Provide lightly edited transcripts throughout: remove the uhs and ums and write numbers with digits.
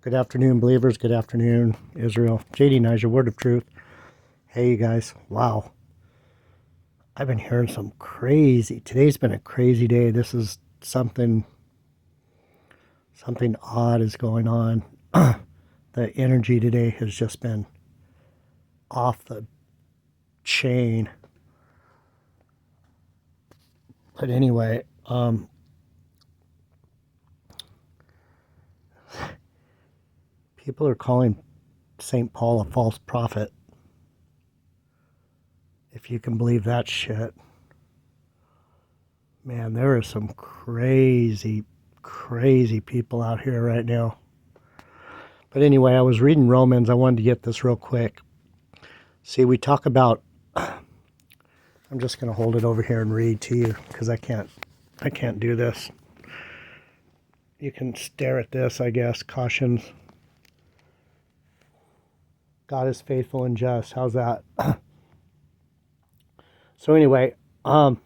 Good afternoon, believers. Good afternoon, Israel. JD Niger, Word of Truth. Hey, you guys. Wow. I've been hearing some crazy. Today's been a crazy day. This is something odd is going on. The energy today has just been off the chain. But anyway, people are calling St. Paul a false prophet. If you can believe that shit. Man, there are some crazy people out here right now. But anyway, I was reading Romans. I wanted to get this real quick. See, we talk about, I'm just going to hold it over here and read to you because I can't do this. You can stare at this, I guess. Cautions. God is faithful and just. How's that? So anyway, I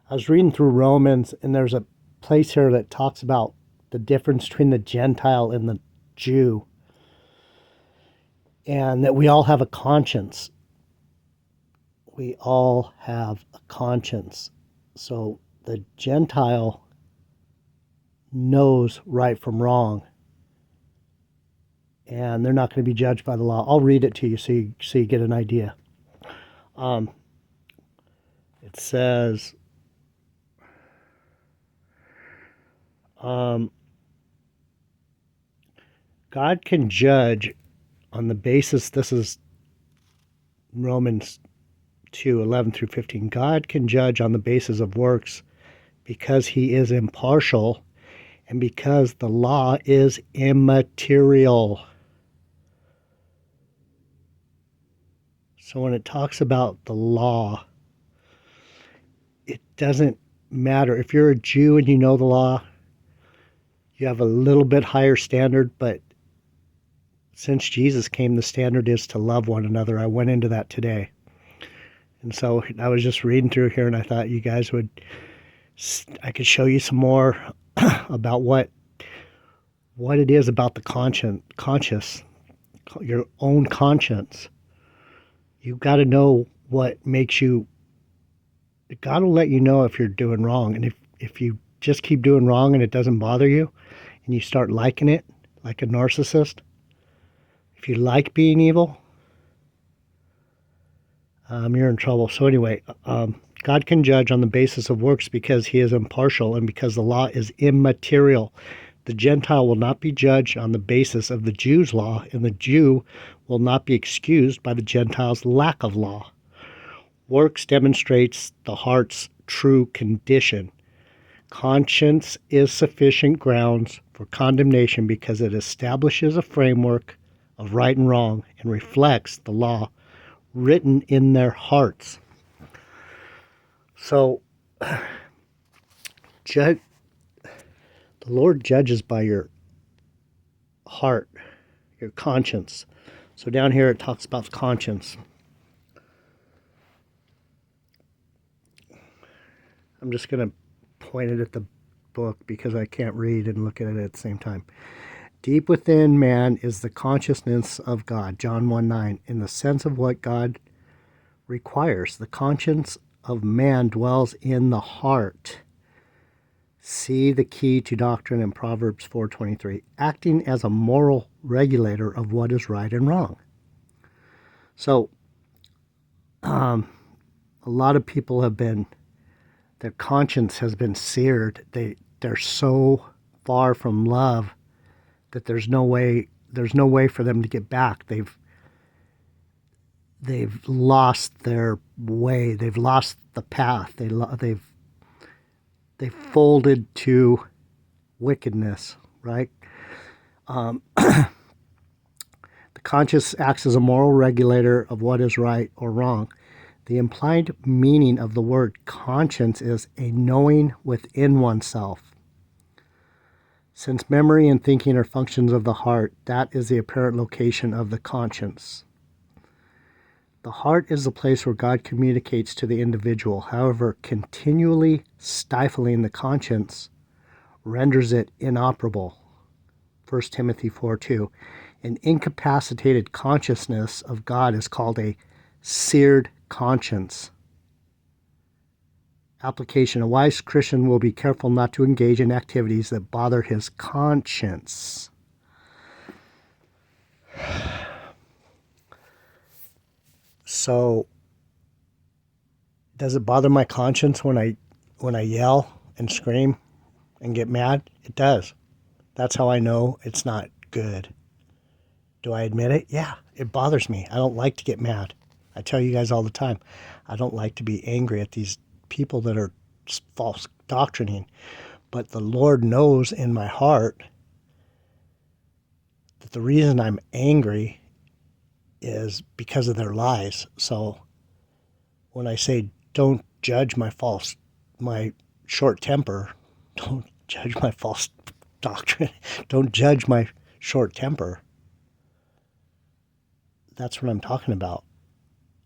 was reading through Romans, and there's a place here that talks about the difference between the Gentile and the Jew, and that we all have a conscience. We all have a conscience. So the Gentile knows right from wrong, and they're not going to be judged by the law. I'll read it to you so you get an idea. It says, God can judge on the basis, this is Romans 2:11-15. God can judge on the basis of works because he is impartial and because the law is immaterial. So when it talks about the law, it doesn't matter. If you're a Jew and you know the law, you have a little bit higher standard, but since Jesus came, the standard is to love one another. I went into that today. And so I was just reading through here, and I thought you guys I could show you some more about what it is about the conscious, your own conscience. You've got to know what makes you. God will let you know if you're doing wrong, and if you just keep doing wrong and it doesn't bother you, and you start liking it, like a narcissist. If you like being evil, you're in trouble. So anyway, God can judge on the basis of works because he is impartial and because the law is immaterial. The Gentile will not be judged on the basis of the Jew's law, and the Jew will not be excused by the Gentile's lack of law. Works demonstrates the heart's true condition. Conscience is sufficient grounds for condemnation because it establishes a framework of right and wrong and reflects the law written in their hearts. So, the Lord judges by your heart, your conscience. So down here it talks about conscience. I'm just going to point it at the book because I can't read and look at it at the same time. Deep within man is the consciousness of God, John 1:9, in the sense of what God requires. The conscience of man dwells in the heart. See the key to doctrine in Proverbs 4:23, acting as a moral regulator of what is right and wrong. So, a lot of people their conscience has been seared. They're so far from love that there's no way for them to get back. They've lost their way. They've lost the path. They've folded to wickedness, right? The conscience acts as a moral regulator of what is right or wrong. The implied meaning of the word conscience is a knowing within oneself. Since memory and thinking are functions of the heart, that is the apparent location of the conscience. The heart is the place where God communicates to the individual. However, continually stifling the conscience renders it inoperable 1 Timothy 4:2. An incapacitated consciousness of God is called a seared conscience. Application. A wise Christian will be careful not to engage in activities that bother his conscience. So, does it bother my conscience when I yell and scream and get mad? It does. That's how I know it's not good. Do I admit it? Yeah, it bothers me. I don't like to get mad. I tell you guys all the time, I don't like to be angry at these people that are false doctrining. But the Lord knows in my heart that the reason I'm angry is because of their lies. So when I say don't judge my short temper, don't judge my false doctrine, don't judge my short temper, that's what I'm talking about.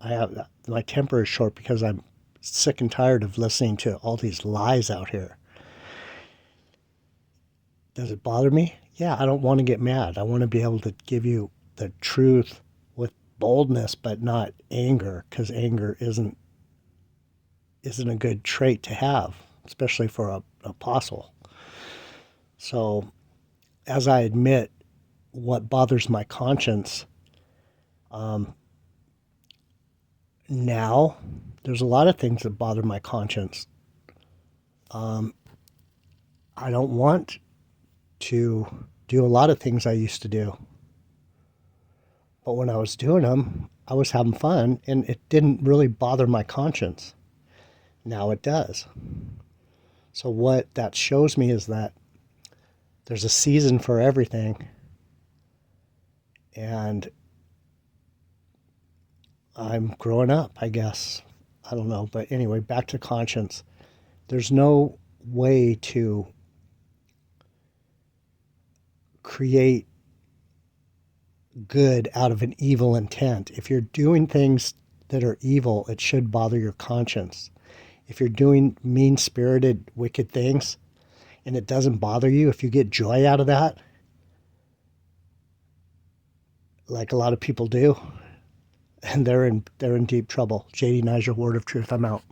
My temper is short because I'm sick and tired of listening to all these lies out here. Does it bother me? Yeah, I don't want to get mad. I want to be able to give you the truth with boldness, but not anger, because anger isn't a good trait to have, especially for an apostle. So, as I admit what bothers my conscience, now there's a lot of things that bother my conscience. I don't want to do a lot of things I used to do. But when I was doing them, I was having fun and it didn't really bother my conscience. Now it does. So what that shows me is that there's a season for everything. And I'm growing up, I guess. I don't know. But anyway, back to conscience. There's no way to create good out of an evil intent. If you're doing things that are evil, it should bother your conscience. If you're doing mean-spirited, wicked things and it doesn't bother you, if you get joy out of that, like a lot of people do, and they're in deep trouble. JD Niger, Word of Truth. I'm out.